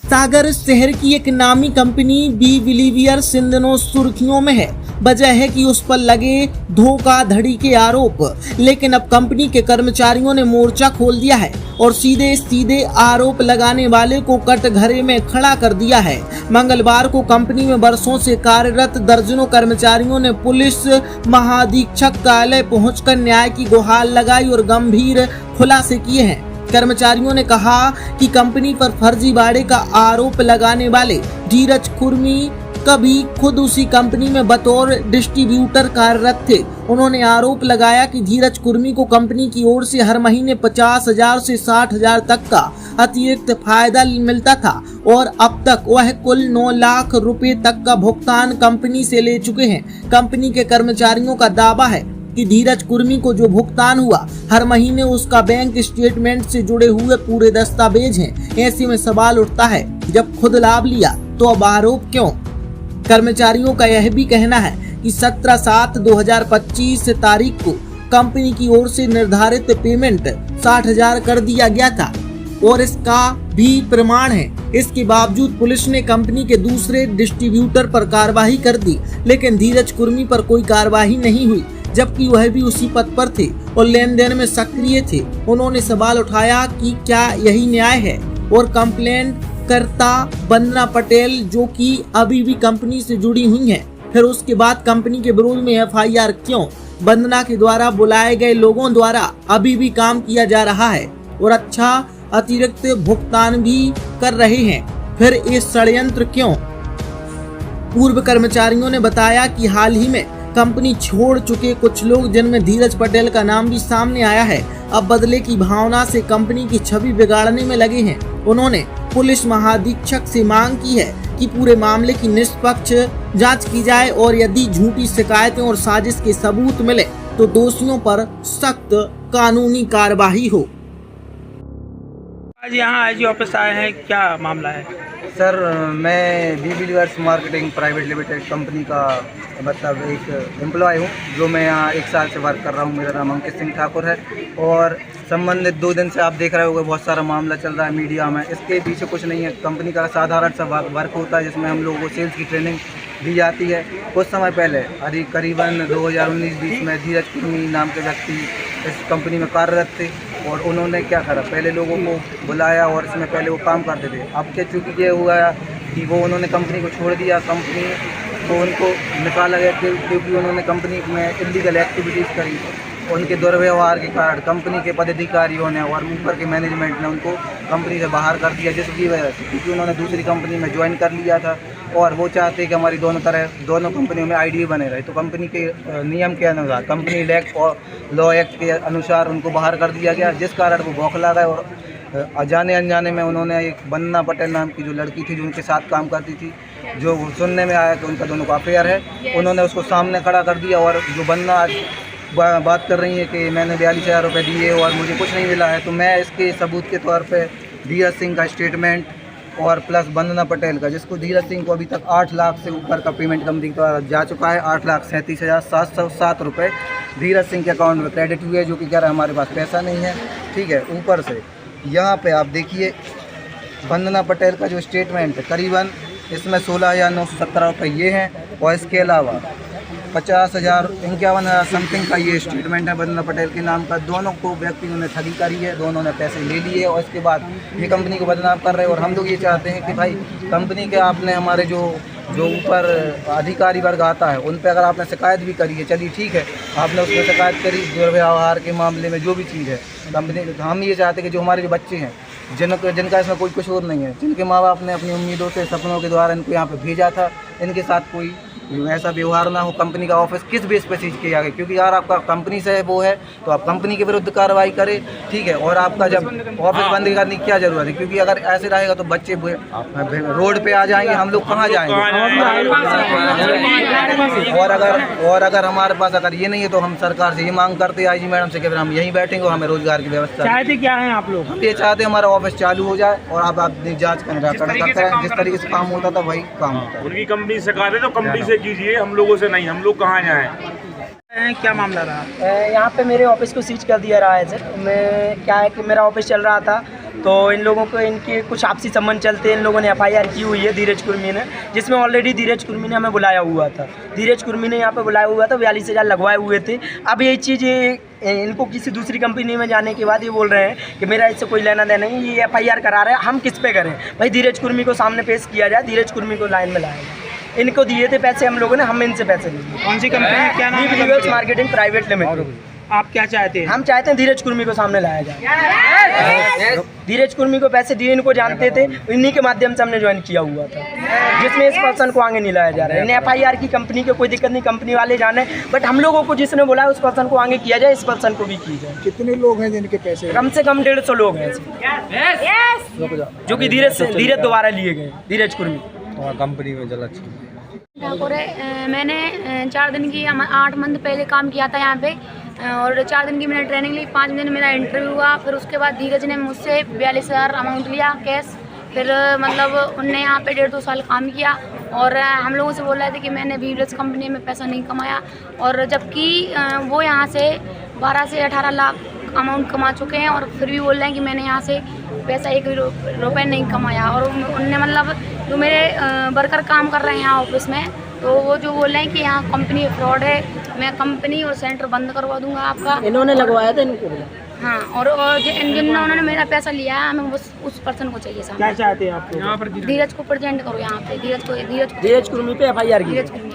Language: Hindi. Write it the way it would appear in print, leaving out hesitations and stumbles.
सागर शहर की एक नामी कंपनी बी बिलीवियर्स इन दिनों सुर्खियों में है। वजह है कि उस पर लगे धोखाधड़ी के आरोप। लेकिन अब कंपनी के कर्मचारियों ने मोर्चा खोल दिया है और सीधे सीधे आरोप लगाने वाले को कटघरे में खड़ा कर दिया है। मंगलवार को कंपनी में वर्षों से कार्यरत दर्जनों कर्मचारियों ने पुलिस महाधीक्षक कार्यालय पहुंचकर न्याय की गुहार लगाई और गंभीर खुलासे किए हैं। कर्मचारियों ने कहा कि कंपनी पर फर्जीवाड़े का आरोप लगाने वाले धीरज कुर्मी कभी खुद उसी कंपनी में बतौर डिस्ट्रीब्यूटर कार्यरत थे। उन्होंने आरोप लगाया कि धीरज कुर्मी को कंपनी की ओर से हर महीने 50,000 से 60,000 तक का अतिरिक्त फायदा मिलता था और अब तक वह कुल 9 लाख रुपए तक का भुगतान कंपनी से ले चुके हैं। कंपनी के कर्मचारियों का दावा है कि धीरज कुर्मी को जो भुगतान हुआ हर महीने उसका बैंक स्टेटमेंट से जुड़े हुए पूरे दस्तावेज हैं। ऐसे में सवाल उठता है, जब खुद लाभ लिया तो अब आरोप क्यों? कर्मचारियों का यह भी कहना है कि 17/7/2025 तारीख को कंपनी की ओर से निर्धारित पेमेंट 60,000 कर दिया गया था और इसका भी प्रमाण है। इसके बावजूद पुलिस ने कंपनी के दूसरे डिस्ट्रीब्यूटर पर कार्रवाई कर दी, लेकिन धीरज कुर्मी पर कोई कार्रवाई नहीं हुई, जबकि वह भी उसी पद पर थे और लेन देन में सक्रिय थे। उन्होंने सवाल उठाया कि क्या यही न्याय है और कंप्लेंट करता वंदना पटेल जो कि अभी भी कंपनी से जुड़ी हुई हैं, फिर उसके बाद कंपनी के विरोध में FIR क्यों? वंदना के द्वारा बुलाए गए लोगों द्वारा अभी भी काम किया जा रहा है और अच्छा अतिरिक्त भुगतान भी कर रहे हैं, फिर ये षड्यंत्र क्यों? पूर्व कर्मचारियों ने बताया कि हाल ही में कंपनी छोड़ चुके कुछ लोग, जिनमें धीरज पटेल का नाम भी सामने आया है, अब बदले की भावना से कंपनी की छवि बिगाड़ने में लगे हैं। उन्होंने पुलिस महाधीक्षक से मांग की है कि पूरे मामले की निष्पक्ष जांच की जाए और यदि झूठी शिकायतें और साजिश के सबूत मिले तो दोषियों पर सख्त कानूनी कार्रवाई हो। आज यहाँ आईजी ऑफिस आए हैं, क्या मामला है? सर, मैं B Believers marketing private limited company का मतलब एक एम्प्लॉय हूँ, जो मैं यहाँ 1 साल से वर्क कर रहा हूँ। मेरा नाम अंकित सिंह ठाकुर है और संबंधित 2 दिन से आप देख रहे होंगे बहुत सारा मामला चल रहा है मीडिया में। इसके पीछे कुछ नहीं है, कंपनी का साधारण सा वर्क होता है जिसमें हम लोगों को सेल्स की ट्रेनिंग दी जाती है। कुछ समय पहले करीबन 2019-20 में धीरज कुर्मी नाम के व्यक्ति इस कंपनी में कार्यरत थे और उन्होंने क्या करा, पहले लोगों को बुलाया और इसमें पहले वो काम करते थे। अब क्या चूँकि ये हुआ कि वो उन्होंने कंपनी को छोड़ दिया, कंपनी को उनको निकाला गया क्योंकि उन्होंने कंपनी में इलीगल एक्टिविटीज़ करी। उनके दुर्व्यवहार के कारण कंपनी के पदाधिकारियों ने और ऊपर के मैनेजमेंट ने उनको कंपनी से बाहर कर दिया, जिसकी वजह से क्योंकि उन्होंने दूसरी कंपनी में ज्वाइन कर लिया था और वो चाहते कि हमारी दोनों कंपनियों में आईडी बने रहे। तो कंपनी के नियम के अनुसार, कंपनी लॉ एक्ट के अनुसार उनको बाहर कर दिया गया, जिस कारण वो बौखला गए और अजाने अनजाने में उन्होंने एक वंदना पटेल नाम की जो लड़की थी जो उनके साथ काम करती थी, जो सुनने में आया कि उनका दोनों का अफेयर है, उन्होंने उसको सामने खड़ा कर दिया। और जो वंदना आज बात कर रही है कि मैंने 42,000 रुपये दिए और मुझे कुछ नहीं मिला है, तो मैं इसके सबूत के तौर पे धीरज सिंह का स्टेटमेंट और प्लस वंदना पटेल का, जिसको धीरज सिंह को अभी तक 8 लाख से ऊपर का पेमेंट कंपनी द्वारा जा चुका है। 8,37,707 रुपये धीरज सिंह के अकाउंट में क्रेडिट हुए, जो कि कह रहा है हमारे पास पैसा नहीं है। ठीक है, ऊपर से यहाँ पे आप देखिए वंदना पटेल का जो स्टेटमेंट है, करीबन इसमें 16,917 रुपये ये हैं और इसके अलावा 50,051 समथिंग का ये स्टेटमेंट है वंदना पटेल के नाम का। दोनों को व्यक्तियों ने ठगी करी है, दोनों ने पैसे ले लिए और इसके बाद ये कंपनी को बदनाम कर रहे हैं। और हम लोग ये चाहते हैं कि भाई कंपनी के आपने हमारे जो ऊपर अधिकारी वर्ग आता है उन पर अगर आपने शिकायत भी करी है, चलिए ठीक है, आपने उसमें शिकायत करी दुर्व्यवहार के मामले में जो भी चीज़ है कंपनी, हम ये चाहते हैं कि जो हमारे जो बच्चे हैं जिनका इसमें कोई कसूर नहीं है, जिनके माँ बाप ने अपनी उम्मीदों से सपनों के द्वारा इनको यहाँ पे भेजा था, इनके साथ कोई ऐसा व्यवहार ना हो। कंपनी का ऑफिस किस बेस पे सीज किया गया, क्योंकि अगर आपका कंपनी से वो है तो आप कंपनी के विरुद्ध कार्रवाई करें, ठीक है। और आपका जब ऑफिस बंद करने की क्या ज़रूरत है, क्योंकि अगर ऐसे रहेगा तो बच्चे रोड पे आ जाएंगे, हम लोग कहाँ जाएंगे। और अगर हमारे पास अगर ये नहीं है तो हम सरकार से ये मांग करते हैं आईजी मैडम से कि हम यहीं बैठेंगे और हमें रोजगार की व्यवस्था। चाहते क्या है आप लोग? हम ये चाहते हैं हमारा ऑफिस चालू हो जाए और आप अपनी जाँच करें, जिस तरीके से काम होता था वही काम होता है। उनकी कंपनी से कहा तो कंपनी से कीजिए, हम लोगों से नहीं, हम लोग कहाँ जाएं। क्या मामला रहा? यहाँ पे मेरे ऑफिस को सीज कर दिया रहा है सर। मैं क्या है कि मेरा ऑफिस चल रहा था तो इन लोगों को इनके कुछ आपसी संबंध चलते इन लोगों ने FIR की हुई है धीरज कुर्मी ने, जिसमें ऑलरेडी धीरज कुर्मी ने हमें बुलाया हुआ था। धीरज कुर्मी ने यहाँ पे बुलाया हुआ था, 42,000 लगवाए हुए थे। अब यही चीज़ इनको किसी दूसरी कंपनी में जाने के बाद ये बोल रहे हैं कि मेरा इससे कोई लेना देना नहीं, ये FIR करा रहे हैं, हम किस पे करें भाई? धीरज कुर्मी को सामने पेश किया जाए, धीरज कुर्मी को लाइन में लाया जाए। इनको दिए थे पैसे हम लोगों ने, हम इनसे पैसे लिए। कौन सी कंपनी है, क्या नाम है? B-Believers marketing private limited. आप क्या चाहते हैं? हम चाहते हैं धीरज कुर्मी को सामने लाया जाए। धीरज कुर्मी को पैसे दिए, इनको जानते थे, इन्हीं के माध्यम से हमने ज्वाइन किया हुआ था, जिसमें इस पर्सन को आगे नहीं लाया जा रहा है। इन्हें FIR की कंपनी के कोई दिक्कत नहीं, कंपनी वाले जाने, बट हम लोगों को जिसने बोला है उस पर्सन को आगे किया जाए, इस पर्सन को भी की जाए। कितने लोग हैं जिनके पैसे? कम से कम 150 लोग हैं जो कि धीरज दोबारा लिए गए, धीरज कुर्मी कंपनी में जला ठाकुर है। मैंने 4 दिन की 8 मंथ पहले काम किया था यहाँ पे, और 4 दिन की मैंने ट्रेनिंग ली। 5 दिन मेरा इंटरव्यू हुआ, फिर उसके बाद धीरज ने मुझसे 42,000 अमाउंट लिया कैश। फिर मतलब उनने यहाँ पे 1.5-2 साल काम किया, और हम लोगों से बोल रहे थे कि मैंने B-Believers कंपनी में पैसा नहीं कमाया, और जबकि वो यहाँ से 12 से 18 लाख अमाउंट कमा चुके हैं, और फिर भी बोल रहे हैं कि मैंने यहाँ से पैसा 1 रुपये नहीं कमाया। और उनने मतलब जो मेरे वर्कर काम कर रहे हैं यहाँ ऑफिस में, तो वो जो बोल रहे हैं कि यहाँ कंपनी फ्रॉड है, मैं कंपनी और सेंटर बंद करवा दूंगा आपका। इन्होंने लगवाया था इनको। हाँ, और जिन्होंने उन्होंने मेरा पैसा लिया है, हमें उस पर्सन को चाहिए सामने। क्या चाहते हैं आप यहाँ पर? धीरज को प्रेजेंट करो यहाँ पे, धीरज धीरज कुर्मी पे FIR की। धीरज कुर्मी।